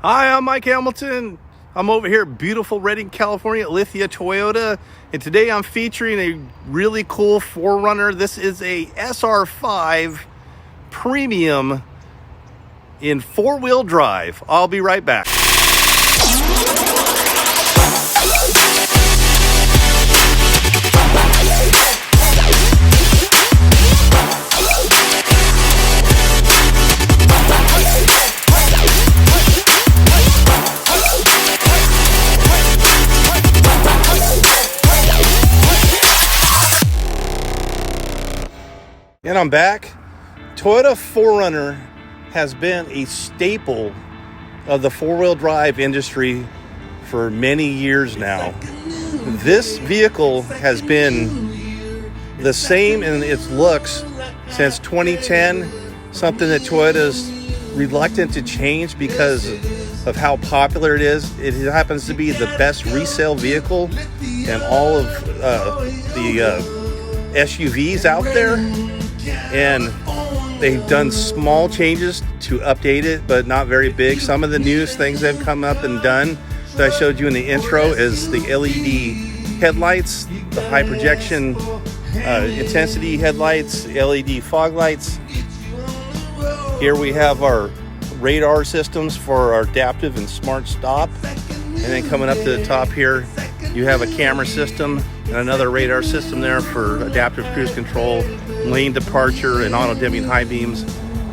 Hi, I'm Mike Hamilton. I'm over here at beautiful Redding, California at Lithia Toyota, and today I'm featuring a really cool 4Runner. This is a SR5 Premium in four-wheel drive. I'll be right back. And I'm back. Toyota 4Runner has been a staple of the four-wheel drive industry for many years now. This vehicle has been the same in its looks since 2010, something that Toyota's reluctant to change because of how popular it is. It happens to be the best resale vehicle in all of the SUVs out there. And they've done small changes to update it, but not very big. Some of the newest things they've come up and done that I showed you in the intro is the LED headlights, the high projection intensity headlights, LED fog lights. Here we have our radar systems for our adaptive and smart stop. And then coming up to the top here, you have a camera system and another radar system there for adaptive cruise control, lane departure, and auto dimming high beams.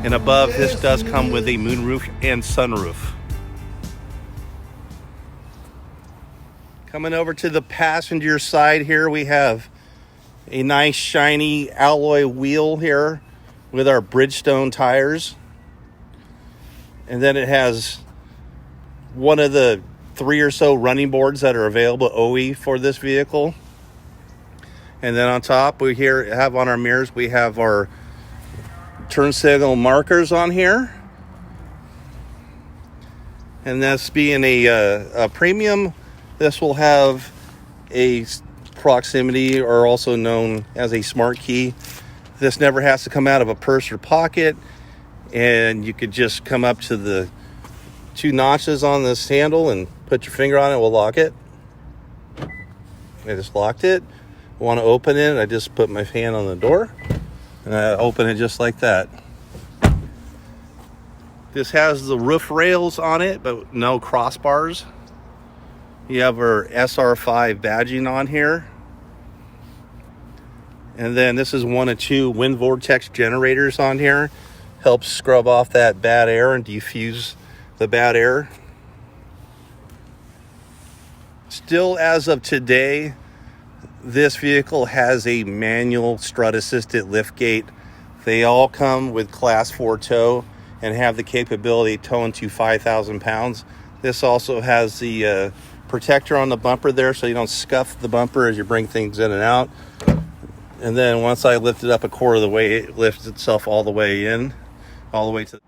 And above, this does come with a moonroof and sunroof. Coming over to the passenger side here, we have a nice shiny alloy wheel here with our Bridgestone tires. And then it has one of the 3 or so running boards that are available OE for this vehicle. And then on top, we here have on our mirrors, we have our turn signal markers on here. And this being a premium, this will have a proximity, or also known as a smart key. This never has to come out of a purse or pocket, and you could just come up to the 2 notches on this handle and put your finger on it. We'll lock it. I just locked it. Want to open it, I just put my hand on the door and I open it just like that. This has the roof rails on it, but no crossbars. You have our SR5 badging on here. And then this is 1 of 2 wind vortex generators on here. Helps scrub off that bad air and diffuse the bad air. Still, as of today, this vehicle has a manual strut assisted lift gate. They all come with class 4 tow and have the capability towing to 5,000 pounds. This also has the protector on the bumper there, so you don't scuff the bumper as you bring things in and out. And then once I lift it up a quarter of the way, it lifts itself all the way in, all the way to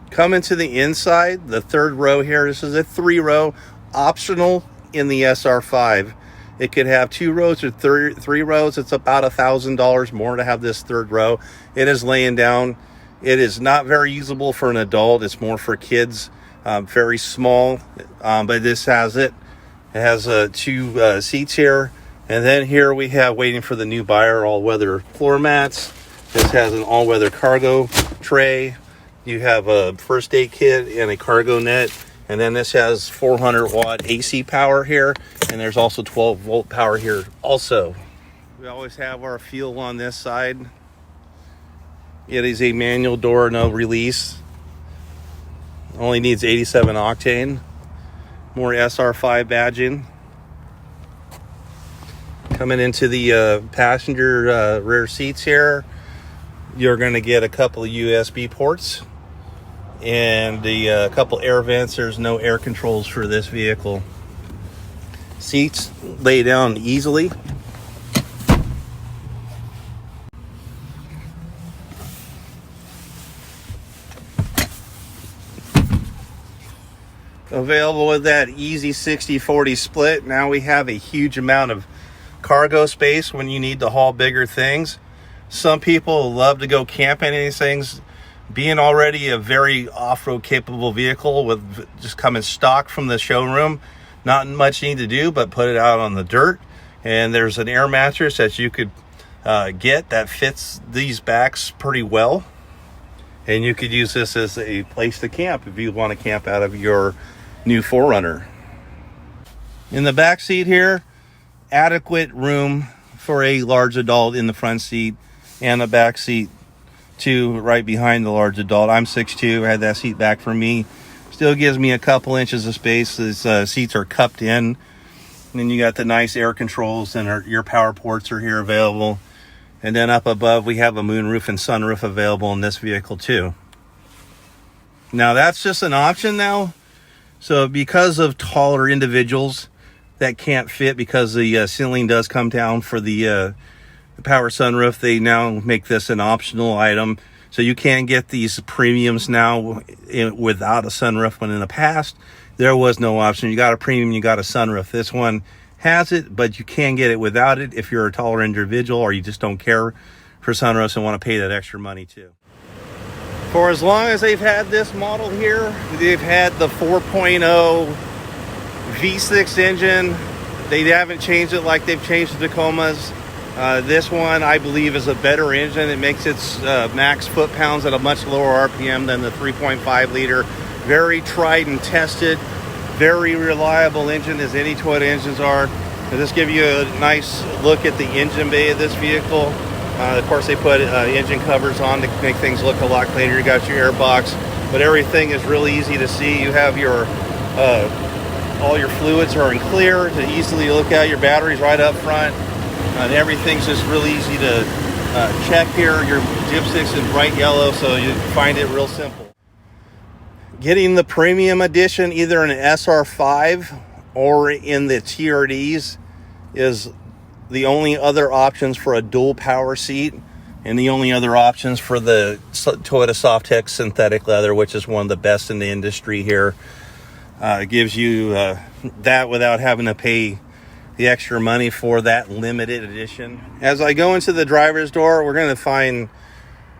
coming to the inside. The third row here, this is a 3-row, optional in the SR5. It could have 2 rows or 3 rows. It's about $1,000 more to have this third row. It is laying down. It is not very usable for an adult. It's more for kids, very small, but this has it. It has 2 seats here. And then here we have, waiting for the new buyer, all-weather floor mats. This has an all-weather cargo tray. You have a first aid kit and a cargo net. And then this has 400 watt AC power here. And there's also 12 volt power here also. We always have our fuel on this side. It is a manual door, no release. Only needs 87 octane. More SR5 badging. Coming into the passenger rear seats here, you're going to get a couple of USB ports and a couple air vents. There's no air controls for this vehicle. Seats lay down easily. Available with that easy 60-40 split. Now we have a huge amount of cargo space when you need to haul bigger things. Some people love to go camping in these things. Being already a very off-road capable vehicle with just coming stock from the showroom, not much need to do but put it out on the dirt. And there's an air mattress that you could get that fits these backs pretty well. And you could use this as a place to camp if you want to camp out of your new 4Runner. In the back seat here, adequate room for a large adult in the front seat, and the back seat too, right behind the large adult. I'm 6'2", I had that seat back for me. Still gives me a couple inches of space. These seats are cupped in. And then you got the nice air controls, and your power ports are here available. And then up above, we have a moonroof and sunroof available in this vehicle too. Now that's just an option now. So because of taller individuals that can't fit, because the ceiling does come down for the power sunroof, they now make this an optional item. So you can get these premiums now without a sunroof, when in the past there was no option. You got a premium, you got a sunroof. This one has it, but you can get it without it if you're a taller individual or you just don't care for sunroofs and want to pay that extra money too. For as long as they've had this model here, they've had the 4.0 V6 engine. They haven't changed it like they've changed the Tacomas. This one, I believe, is a better engine. It makes its max foot-pounds at a much lower RPM than the 3.5 liter. Very tried and tested, very reliable engine, as any Toyota engines are. I'll just give you a nice look at the engine bay of this vehicle. Of course, they put engine covers on to make things look a lot cleaner. You got your air box, but everything is really easy to see. You have your all your fluids are in clear to easily look at. Your batteries right up front. And everything's just really easy to check here. Your dipstick's in bright yellow, so you find it real simple. Getting the premium edition, either in an SR5 or in the TRDs, is the only other options for a dual power seat, and the only other options for the Toyota Softex synthetic leather, which is one of the best in the industry here. It gives you that without having to pay the extra money for that limited edition. As I go into the driver's door, we're going to find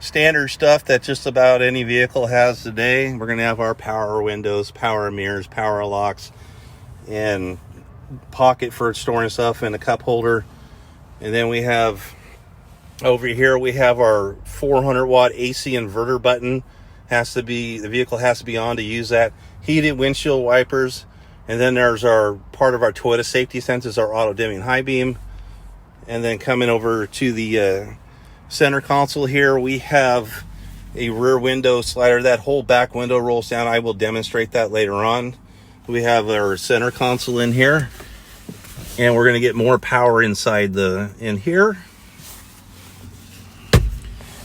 standard stuff that just about any vehicle has today. We're going to have our power windows, power mirrors, power locks, and pocket for storing stuff, and a cup holder. And then we have over here, we have our 400 watt AC inverter button. The vehicle has to be on to use that. Heated windshield wipers. And then there's our part of our Toyota safety sensors, our auto dimming high beam. And then coming over to the center console here, we have a rear window slider. That whole back window rolls down. I will demonstrate that later on. We have our center console in here, and we're going to get more power inside in here.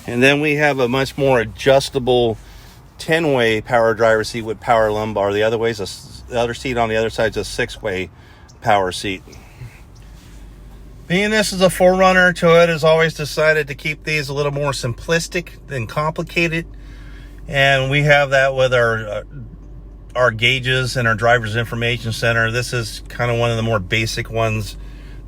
And then we have a much more adjustable 10-way power driver seat with power lumbar. The other seat on the other side is a 6-way power seat. Being this is a 4Runner, Toyota has always decided to keep these a little more simplistic than complicated. And we have that with our gauges and our driver's information center. This is kind of one of the more basic ones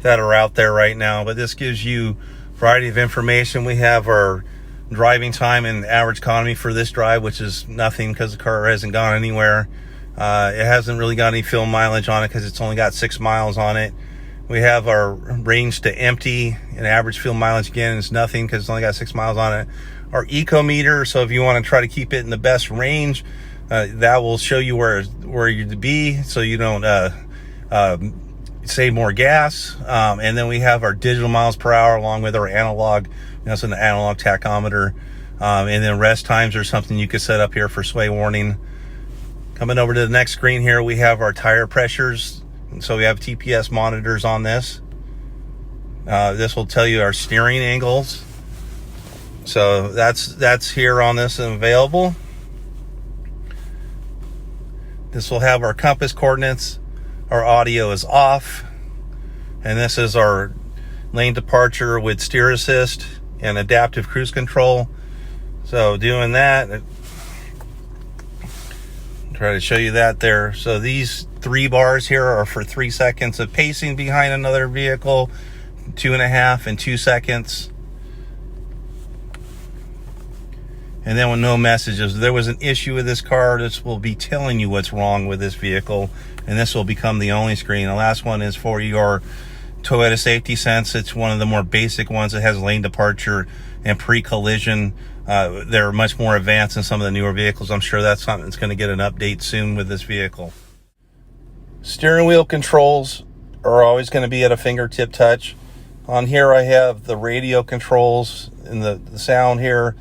that are out there right now, but this gives you a variety of information. We have our driving time and average economy for this drive, which is nothing because the car hasn't gone anywhere. It hasn't really got any fuel mileage on it because it's only got 6 miles on it. We have our range to empty, and average fuel mileage again is nothing because it's only got 6 miles on it. Our eco meter, so if you want to try to keep it in the best range, that will show you where you to be, so you don't save more gas. And then we have our digital miles per hour along with our analog. That's an analog tachometer. And then rest times are something you could set up here for sway warning. Coming over to the next screen here, we have our tire pressures. And so we have TPS monitors on this. This will tell you our steering angles. So that's here on this and available. This will have our compass coordinates. Our audio is off. And this is our lane departure with steer assist and adaptive cruise control. So doing that, try to show you that there. So these 3 bars here are for 3 seconds of pacing behind another vehicle, 2.5 and 2 seconds. and then with no messages. If there was an issue with this car, this will be telling you what's wrong with this vehicle, and this will become the only screen. The last one is for your Toyota Safety Sense. It's one of the more basic ones. It has lane departure and pre-collision. They're much more advanced than some of the newer vehicles. I'm sure that's something that's going to get an update soon with this vehicle. Steering wheel controls are always going to be at a fingertip touch. On here I have the radio controls and the sound here,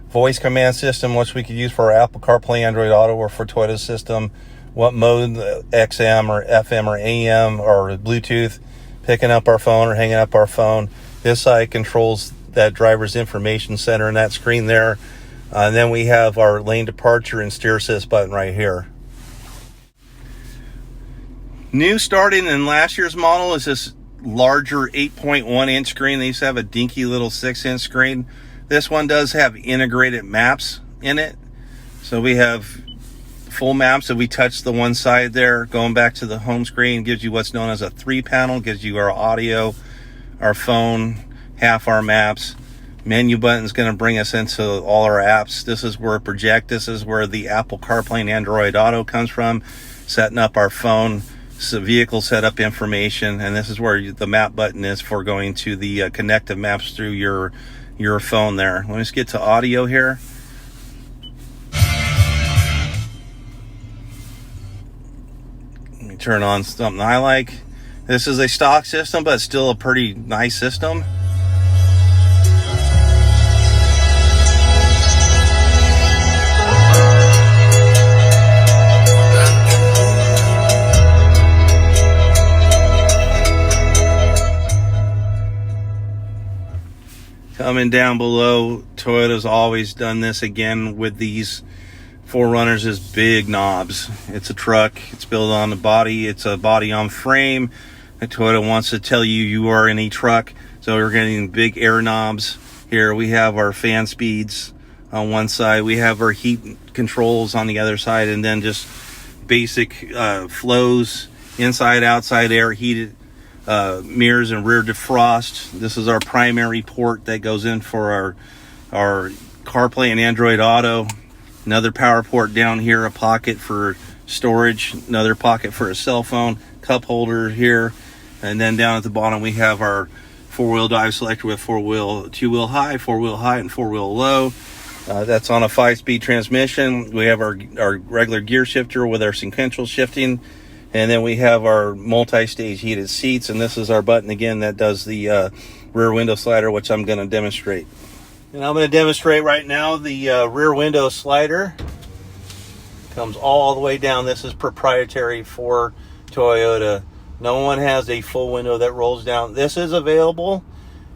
voice command system, which we could use for our Apple CarPlay, Android Auto, or for Toyota system, what mode, XM or FM or AM or Bluetooth, picking up our phone or hanging up our phone. This side controls that driver's information center and that screen there. And then we have our lane departure and steer assist button right here. New starting in last year's model is this larger 8.1 inch screen. They used to have a dinky little 6-inch screen. This one does have integrated maps in it. So we have full maps. If we touch the one side there, going back to the home screen, gives you what's known as a 3-panel, gives you our audio, our phone, half our maps. Menu button is going to bring us into all our apps. This is where project. This is where the Apple CarPlay and Android Auto comes from. Setting up our phone. So vehicle setup information, and this is where the map button is for going to the connective maps through your phone there. Let me just get to audio here. Let me turn on something I like. This is a stock system, but still a pretty nice system. Coming down below, Toyota's always done this again with these 4Runners is big knobs. It's a truck. It's built on the body. It's a body on frame. And Toyota wants to tell you you are in a truck. So we're getting big air knobs. Here we have our fan speeds on one side. We have our heat controls on the other side. And then just basic flows, inside, outside air, heated mirrors and rear defrost. This is our primary port that goes in for our CarPlay and Android Auto. Another power port down here, a pocket for storage, another pocket for a cell phone, cup holder here, and then down at the bottom we have our 4-wheel drive selector with 2-wheel high, 4-wheel high, and 4-wheel low. That's on a 5-speed transmission. We have our regular gear shifter with our sequential shifting. And then we have our multi-stage heated seats, and this is our button again that does the rear window slider, which I'm going to demonstrate. And I'm going to demonstrate right now the rear window slider. Comes all the way down. This is proprietary for Toyota. No one has a full window that rolls down. This is available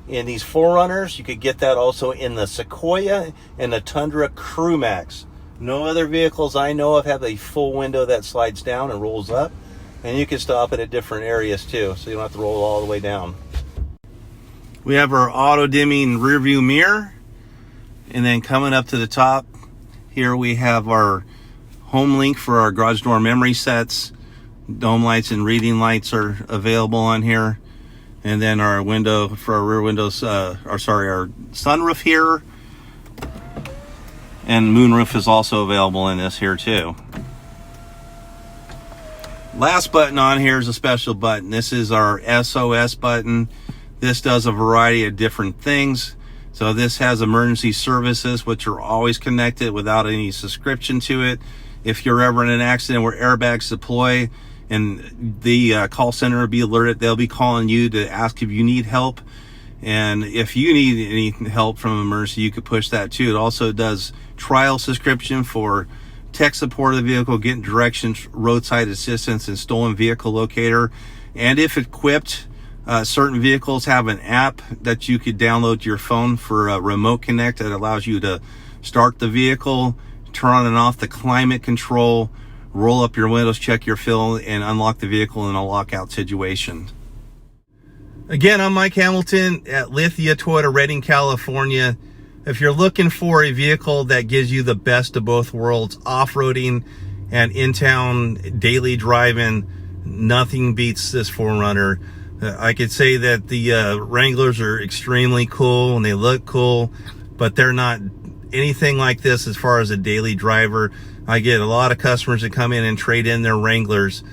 in these 4Runners. You could get that also in the Sequoia and the Tundra Crew Max. No other vehicles I know of have a full window that slides down and rolls up. And you can stop it at different areas too, so you don't have to roll all the way down. We have our auto dimming rear view mirror. And then coming up to the top, here we have our home link for our garage door memory sets. Dome lights and reading lights are available on here. And then our window for our rear windows, our sunroof here. And moonroof is also available in this here too. Last button on here is a special button. This is our SOS button. This does a variety of different things. So this has emergency services, which are always connected without any subscription to it. If you're ever in an accident where airbags deploy and the call center will be alerted, they'll be calling you to ask if you need help. And if you need any help from emergency, you could push that too. It also does trial subscription for tech support of the vehicle, getting directions, roadside assistance, and stolen vehicle locator. And if equipped, certain vehicles have an app that you could download to your phone for a remote connect that allows you to start the vehicle, turn on and off the climate control, roll up your windows, check your fuel, and unlock the vehicle in a lockout situation. Again, I'm Mike Hamilton at Lithia Toyota, Redding, California. If you're looking for a vehicle that gives you the best of both worlds, off-roading and in-town daily driving, nothing beats this 4Runner. I could say that the Wranglers are extremely cool and they look cool, but they're not anything like this as far as a daily driver. I get a lot of customers that come in and trade in their Wranglers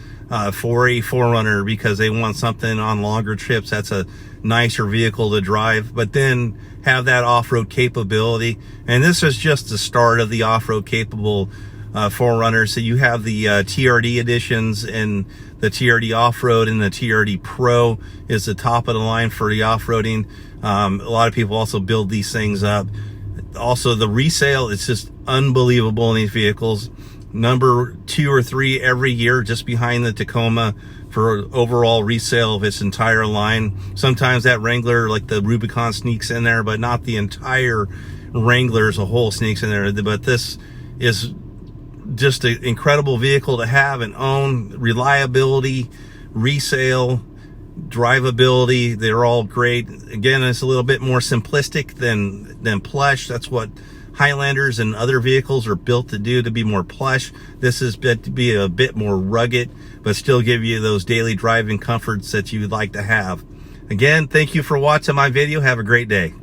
for a 4Runner because they want something on longer trips that's a nicer vehicle to drive, but then have that off-road capability. And this is just the start of the off-road capable 4Runner. So you have the TRD editions, and the TRD Off-Road and the TRD Pro is the top of the line for the off-roading. A lot of people also build these things up. Also, the resale is just unbelievable in these vehicles. Number 2 or 3 every year, just behind the Tacoma for overall resale of its entire line. Sometimes that Wrangler, like the Rubicon, sneaks in there, but not the entire Wrangler as a whole sneaks in there. But this is just an incredible vehicle to have and own. Reliability, resale, drivability, they're all great. Again, it's a little bit more simplistic than plush. That's what Highlanders and other vehicles are built to do, to be more plush. This is meant to be a bit more rugged, but still give you those daily driving comforts that you would like to have. Again, thank you for watching my video. Have a great day.